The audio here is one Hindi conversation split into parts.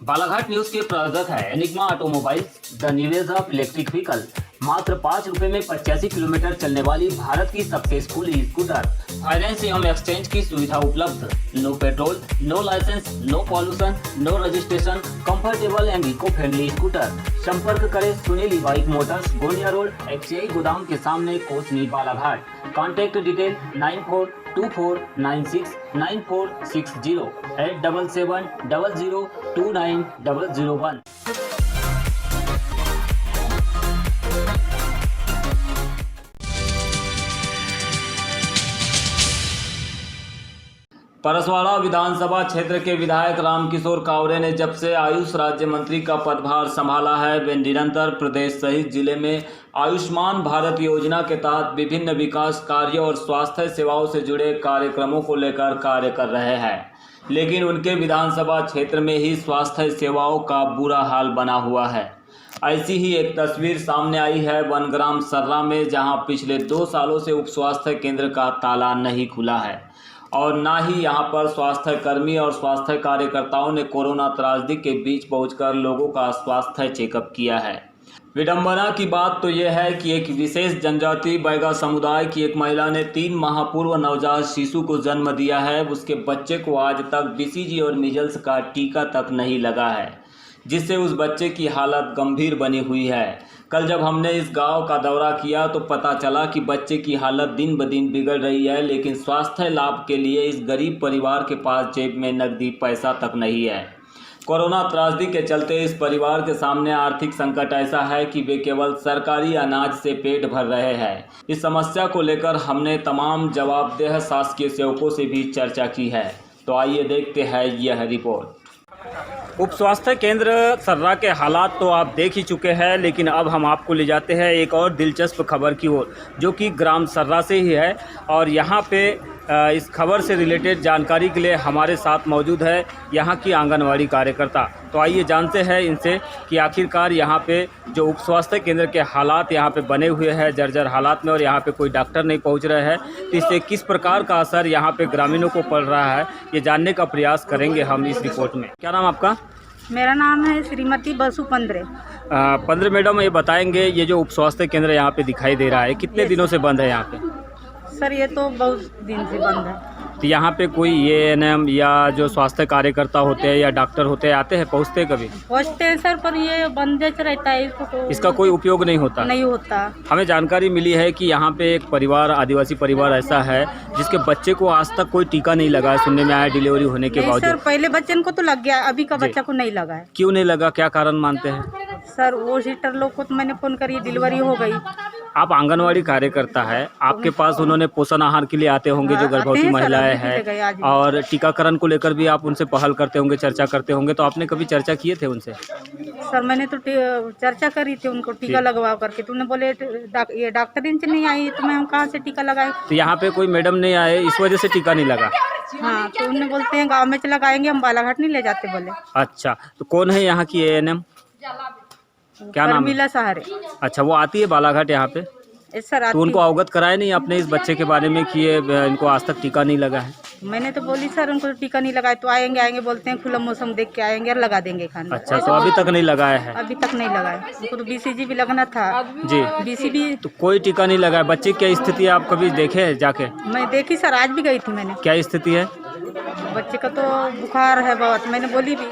बालाघाट न्यूज के प्रायोजक है Enigma Automobiles, the new age of electric vehicle. मात्र 5 रुपए में 85 किलोमीटर चलने वाली भारत की सबसे स्कूली स्कूटर। फाइनेंस एवं एक्सचेंज की सुविधा उपलब्ध। No petrol, no licence, no pollution, no registration, comfortable and eco friendly scooter. संपर्क करें Sunil bike motors, Gondia road, FCI गोदाम के सामने, कोसनी, बालाघाट। Contact detail 9424969460 87700290001। परसवाड़ा विधानसभा क्षेत्र के विधायक रामकिशोर कावरे ने जब से आयुष राज्य मंत्री का पदभार संभाला है, वे निरंतर प्रदेश सहित जिले में आयुष्मान भारत योजना के तहत विभिन्न विकास कार्यों और स्वास्थ्य सेवाओं से जुड़े कार्यक्रमों को लेकर कार्य कर रहे हैं। लेकिन उनके विधानसभा क्षेत्र में ही स्वास्थ्य सेवाओं का बुरा हाल बना हुआ है। ऐसी ही एक तस्वीर सामने आई है वनग्राम सर्रा में, जहां पिछले 2 सालों से उप स्वास्थ्य केंद्र का ताला नहीं खुला है और ना ही यहां पर स्वास्थ्य कर्मी और स्वास्थ्य कार्यकर्ताओं ने कोरोना त्रासदी के बीच पहुंचकर लोगों का स्वास्थ्य चेकअप किया है। विडंबना की बात तो यह है कि एक विशेष जनजाति बैगा समुदाय की एक महिला ने 3 माह पूर्व नवजात शिशु को जन्म दिया है। उसके बच्चे को आज तक BCG और मीजल्स का टीका तक नहीं लगा है, जिससे उस बच्चे की हालत गंभीर बनी हुई है। कल जब हमने इस गांव का दौरा किया तो पता चला कि बच्चे की हालत दिन ब दिन बिगड़ रही है, लेकिन स्वास्थ्य लाभ के लिए इस गरीब परिवार के पास जेब में नकदी पैसा तक नहीं है। कोरोना त्रासदी के चलते इस परिवार के सामने आर्थिक संकट ऐसा है कि वे केवल सरकारी अनाज से पेट भर रहे हैं। इस समस्या को लेकर हमने तमाम जवाबदेह शासकीय सेवकों से भी चर्चा की है। तो आइए देखते हैं यह रिपोर्ट। उप स्वास्थ्य केंद्र सर्रा के हालात तो आप देख ही चुके हैं, लेकिन अब हम आपको ले जाते हैं एक और दिलचस्प खबर की ओर, जो कि ग्राम सर्रा से ही है। और यहाँ पे इस खबर से रिलेटेड जानकारी के लिए हमारे साथ मौजूद है यहाँ की आंगनवाड़ी कार्यकर्ता। तो आइए जानते हैं इनसे कि आखिरकार यहाँ पे जो उप स्वास्थ्य केंद्र के हालात यहाँ पे बने हुए हैं जर्जर हालात में, और यहाँ पे कोई डॉक्टर नहीं पहुँच रहे हैं, तो इससे किस प्रकार का असर यहाँ पे ग्रामीणों को पड़ रहा है, ये जानने का प्रयास करेंगे हम इस रिपोर्ट में। क्या नाम आपका? मेरा नाम है श्रीमती बसु पंद्रे। 15 मैडम, ये बताएंगे ये जो उप स्वास्थ्य केंद्र यहाँ पे दिखाई दे रहा है, कितने दिनों से बंद है यहाँ पे? सर ये तो बहुत दिन से बंद है। तो यहाँ पे कोई ANM या जो स्वास्थ्य कार्यकर्ता होते हैं या डॉक्टर होते हैं, आते हैं, पहुँचते हैं कभी? पहुँचते हैं सर, पर ये बंदेज रहता है, इसको तो इसका कोई उपयोग नहीं होता? नहीं होता। हमें जानकारी मिली है कि यहाँ पे एक परिवार, आदिवासी परिवार ऐसा है जिसके बच्चे को आज तक कोई टीका नहीं लगा है, सुनने में आया डिलीवरी होने के बावजूद। सर पहले बच्चे को तो लग गया, अभी का बच्चा को नहीं लगा है। क्यों नहीं लगा, क्या कारण मानते हैं? सर वो सीटर लोग को तो मैंने फोन करी, डिलीवरी हो गई। आप आंगनवाड़ी कार्यकर्ता है, आपके पास उन्होंने पोषण आहार के लिए आते होंगे जो गर्भवती महिलाएं हैं, और टीकाकरण को लेकर भी आप उनसे पहल करते होंगे, चर्चा करते होंगे, तो आपने कभी चर्चा किए थे उनसे? सर मैंने तो चर्चा करी थी उनको टीका लगवा करके, तो उन्होंने बोले ये डॉक्टर इनसे नहीं आई तो मैं हम कहाँ से टीका लगाए। तो यहाँ पे कोई मैडम नहीं आए, इस वजह से टीका नहीं लगा? हाँ, तो उन्होंने बोलते हैं गाँव में से लगाएंगे, हम बालाघाट नहीं ले जाते बोले। अच्छा, तो कौन है यहाँ की ANM? क्या नाम? मिला सहारे। अच्छा, वो आती है बालाघाट यहाँ पे? सर तो उनको अवगत कराया नहीं आपने इस बच्चे के बारे में कि ये इनको आज तक टीका नहीं लगा है? मैंने तो बोली सर उनको टीका नहीं लगाए, तो आएंगे बोलते हैं खुला मौसम देख के आएंगे और लगा देंगे खाना। अच्छा, तो अभी तक नहीं लगाया है? अभी तक नहीं लगाया। उनको तो BCG भी लगना था जी, BCG तो कोई टीका नहीं लगा है। बच्चे की क्या स्थिति है, आप कभी देखे जाके? मैं देखी सर, आज भी गई थी मैंने। क्या स्थिति है बच्चे का? तो बुखार है बहुत, मैंने बोली भी।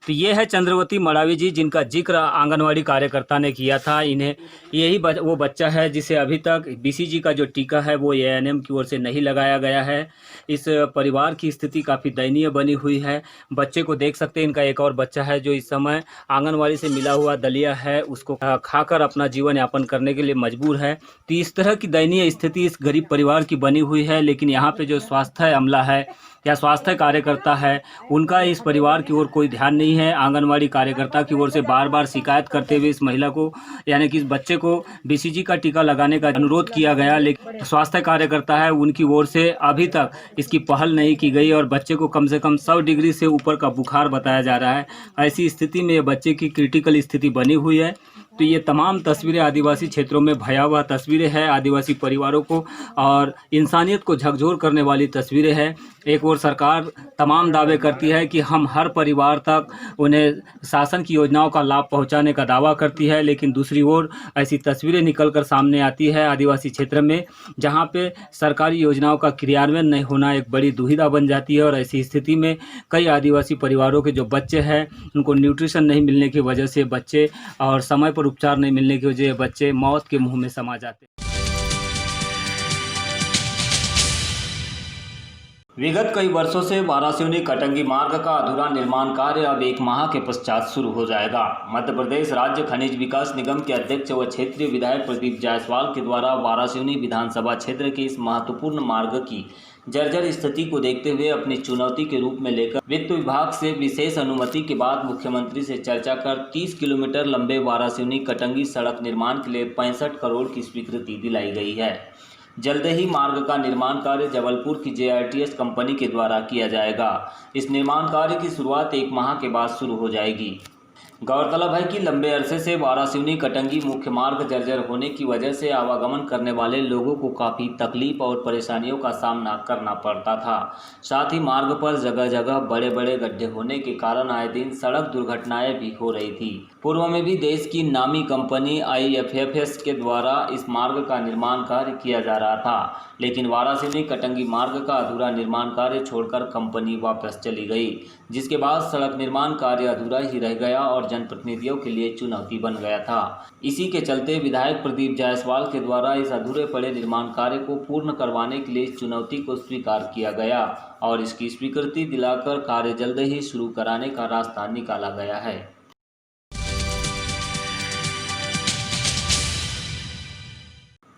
तो ये है चंद्रवती मड़ावी जी, जिनका जिक्र आंगनवाड़ी कार्यकर्ता ने किया था। इन्हें यही वो बच्चा है जिसे अभी तक BCG का जो टीका है वो ANM की ओर से नहीं लगाया गया है। इस परिवार की स्थिति काफ़ी दयनीय बनी हुई है। बच्चे को देख सकते हैं, इनका एक और बच्चा है जो इस समय आंगनवाड़ी से मिला हुआ दलिया है उसको खाकर अपना जीवन यापन करने के लिए मजबूर है। तो इस तरह की दयनीय स्थिति इस गरीब परिवार की बनी हुई है। लेकिन यहाँ पे जो स्वास्थ्य अमला है या स्वास्थ्य कार्यकर्ता है, उनका इस परिवार की ओर कोई ध्यान नहीं है। आंगनवाड़ी कार्यकर्ता की ओर से बार बार शिकायत करते हुए इस महिला को, यानी कि इस बच्चे को BCG का टीका लगाने का अनुरोध किया गया, लेकिन स्वास्थ्य कार्यकर्ता है उनकी ओर से अभी तक इसकी पहल नहीं की गई और बच्चे को कम से कम 100 डिग्री से ऊपर का बुखार बताया जा रहा है। ऐसी स्थिति में ये बच्चे की क्रिटिकल स्थिति बनी हुई है। तो ये तमाम तस्वीरें आदिवासी क्षेत्रों में भयावह तस्वीरें हैं, आदिवासी परिवारों को और इंसानियत को झकझोर करने वाली तस्वीरें हैं। एक ओर सरकार तमाम दावे करती है कि हम हर परिवार तक उन्हें शासन की योजनाओं का लाभ पहुंचाने का दावा करती है, लेकिन दूसरी ओर ऐसी तस्वीरें निकलकर सामने आती है आदिवासी क्षेत्र में, जहां पे सरकारी योजनाओं का क्रियान्वयन नहीं होना एक बड़ी दुविधा बन जाती है। और ऐसी स्थिति में कई आदिवासी परिवारों के जो बच्चे हैं उनको न्यूट्रिशन नहीं मिलने की वजह से बच्चे और समय पर उपचार नहीं मिलने की वजह से बच्चे मौत के मुंह में समा जाते हैं। विगत कई वर्षों से वारासिवनी कटंगी मार्ग का अधूरा निर्माण कार्य अब 1 माह के पश्चात शुरू हो जाएगा। मध्य प्रदेश राज्य खनिज विकास निगम के अध्यक्ष व क्षेत्रीय विधायक प्रदीप जायसवाल के द्वारा वारासिवनी विधानसभा क्षेत्र के इस महत्वपूर्ण मार्ग की जर्जर स्थिति को देखते हुए अपनी चुनौती के रूप में लेकर वित्त विभाग से विशेष अनुमति के बाद मुख्यमंत्री से चर्चा कर 30 किलोमीटर लंबे वारासिवनी कटंगी सड़क निर्माण के लिए 65 करोड़ की स्वीकृति दिलाई गई है। जल्द ही मार्ग का निर्माण कार्य जबलपुर की JRTS कंपनी के द्वारा किया जाएगा। इस निर्माण कार्य की शुरुआत 1 माह के बाद शुरू हो जाएगी। गौरतलब है कि लंबे अरसे से वारासिवनी कटंगी मुख्य मार्ग जर्जर होने की वजह से आवागमन करने वाले लोगों को काफ़ी तकलीफ और परेशानियों का सामना करना पड़ता था। साथ ही मार्ग पर जगह जगह बड़े बड़े गड्ढे होने के कारण आए दिन सड़क दुर्घटनाएं भी हो रही थी। पूर्व में भी देश की नामी कंपनी IFFS के द्वारा इस मार्ग का निर्माण कार्य किया जा रहा था, लेकिन वारासिवनी कटंगी मार्ग का अधूरा निर्माण कार्य छोड़कर कंपनी वापस चली गई, जिसके बाद सड़क निर्माण कार्य अधूरा ही रह गया और जनप्रतिनिधियों के लिए चुनौती बन गया था। इसी के चलते विधायक प्रदीप जायसवाल के द्वारा इस अधूरे पड़े निर्माण कार्य को पूर्ण करवाने के लिए इस चुनौती को स्वीकार किया गया और इसकी स्वीकृति दिलाकर कार्य जल्द ही शुरू कराने का रास्ता निकाला गया है।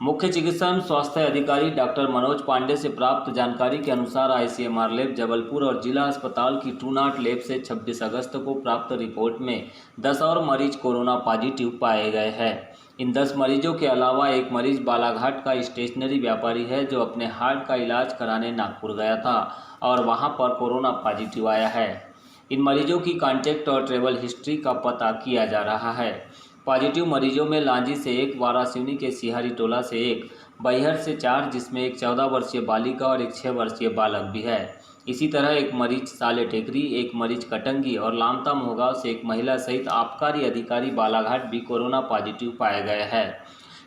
मुख्य चिकित्सा एवं स्वास्थ्य अधिकारी डॉक्टर मनोज पांडे से प्राप्त जानकारी के अनुसार ICMR लैब जबलपुर और जिला अस्पताल की ट्रू नॉट लैब से 26 अगस्त को प्राप्त रिपोर्ट में 10 और मरीज कोरोना पॉजिटिव पाए गए हैं। इन 10 मरीजों के अलावा एक मरीज बालाघाट का स्टेशनरी व्यापारी है जो अपने हार्ट का इलाज कराने नागपुर गया था और वहां पर कोरोना पॉजिटिव आया है। इन मरीजों की कॉन्टैक्ट और ट्रैवल हिस्ट्री का पता किया जा रहा है। पॉजिटिव मरीजों में लांजी से 1, वारासिवनी के सिहारी टोला से 1, बैहर से 4 जिसमें एक 14 वर्षीय बालिका और एक 6 वर्षीय बालक भी है। इसी तरह एक मरीज साले टेकरी, एक मरीज कटंगी और लामता मोहगांव से एक महिला सहित आबकारी अधिकारी बालाघाट भी कोरोना पॉजिटिव पाए गए हैं।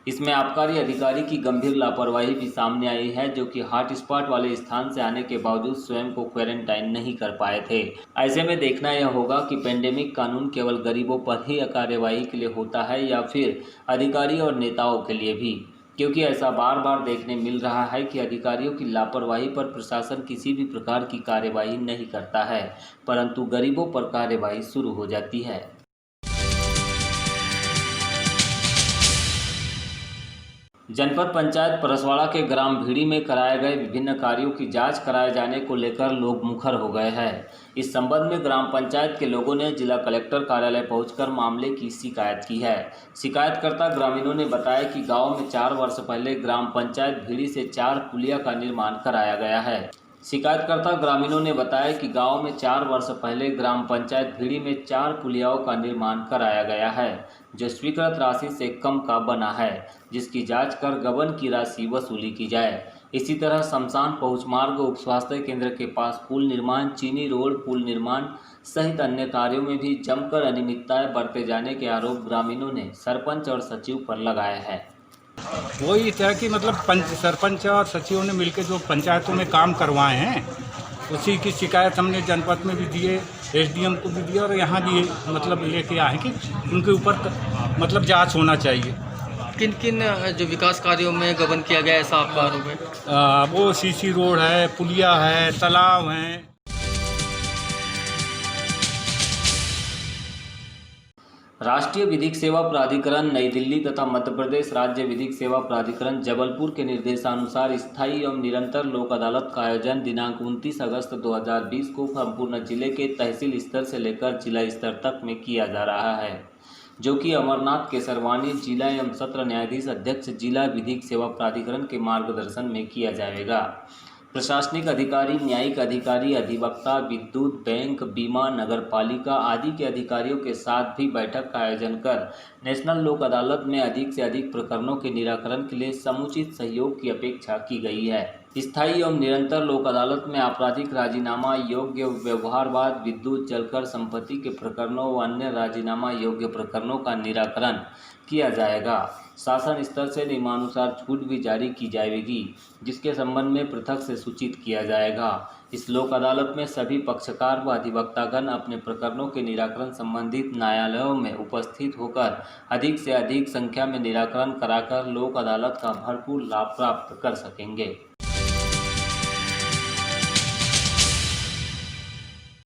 इसमें आबकारी अधिकारी की गंभीर लापरवाही भी सामने आई है, जो कि हॉटस्पॉट वाले स्थान से आने के बावजूद स्वयं को क्वारंटाइन नहीं कर पाए थे। ऐसे में देखना यह होगा कि पेंडेमिक कानून केवल गरीबों पर ही कार्यवाही के लिए होता है या फिर अधिकारी और नेताओं के लिए भी, क्योंकि ऐसा बार बार देखने मिल रहा है कि अधिकारियों की लापरवाही पर प्रशासन किसी भी प्रकार की कार्यवाही नहीं करता है, परंतु गरीबों पर कार्यवाही शुरू हो जाती है। जनपद पंचायत परसवाड़ा के ग्राम भीड़ी में कराए गए विभिन्न कार्यों की जांच कराए जाने को लेकर लोग मुखर हो गए हैं। इस संबंध में ग्राम पंचायत के लोगों ने जिला कलेक्टर कार्यालय पहुंचकर मामले की शिकायत की है। शिकायतकर्ता ग्रामीणों ने बताया कि गांव में 4 वर्ष पहले ग्राम पंचायत भीड़ी से 4 पुलिया का निर्माण कराया गया है। शिकायतकर्ता ग्रामीणों ने बताया कि गांव में 4 वर्ष पहले ग्राम पंचायत भीड़ी में 4 पुलियाओं का निर्माण कराया गया है, जो स्वीकृत राशि से कम का बना है, जिसकी जांच कर गबन की राशि वसूली की जाए। इसी तरह शमशान पहुंच मार्ग, उप स्वास्थ्य केंद्र के पास पुल निर्माण, चीनी रोड पुल निर्माण सहित अन्य कार्यों में भी जमकर अनियमितताएं बरते जाने के आरोप ग्रामीणों ने सरपंच और सचिव पर लगाए हैं। वही तरह की मतलब सरपंच और सचिवों ने मिलकर जो पंचायतों में काम करवाए हैं, उसी की शिकायत हमने जनपद में भी दिए, SDM को भी दिया और यहाँ भी मतलब लेके आए कि उनके ऊपर मतलब जांच होना चाहिए। किन किन जो विकास कार्यों में गबन किया गया ऐसा आपका आरोप है? वो CC रोड है, पुलिया है, तालाब हैं। राष्ट्रीय विधिक सेवा प्राधिकरण नई दिल्ली तथा मध्य प्रदेश राज्य विधिक सेवा प्राधिकरण जबलपुर के निर्देशानुसार स्थायी एवं निरंतर लोक अदालत का आयोजन दिनांक 29 अगस्त 2020 को संपूर्ण जिले के तहसील स्तर से लेकर जिला स्तर तक में किया जा रहा है, जो कि अमरनाथ केसरवानी जिला एवं सत्र न्यायाधीश अध्यक्ष जिला विधिक सेवा प्राधिकरण के मार्गदर्शन में किया जाएगा। प्रशासनिक अधिकारी, न्यायिक अधिकारी, अधिवक्ता, विद्युत, बैंक, बीमा, नगरपालिका आदि के अधिकारियों के साथ भी बैठक का आयोजन कर नेशनल लोक अदालत में अधिक से अधिक प्रकरणों के निराकरण के लिए समुचित सहयोग की अपेक्षा की गई है। स्थायी एवं निरंतर लोक अदालत में आपराधिक राजीनामा योग्य व्यवहारवाद, विद्युत, जलकर संपत्ति के प्रकरणों व अन्य राजीनामा योग्य प्रकरणों का निराकरण किया जाएगा। शासन स्तर से नियमानुसार छूट भी जारी की जाएगी, जिसके संबंध में पृथक से सूचित किया जाएगा। इस लोक अदालत में सभी पक्षकार व अधिवक्तागण अपने प्रकरणों के निराकरण संबंधित न्यायालयों में उपस्थित होकर अधिक से अधिक संख्या में निराकरण कराकर लोक अदालत का भरपूर लाभ प्राप्त कर सकेंगे।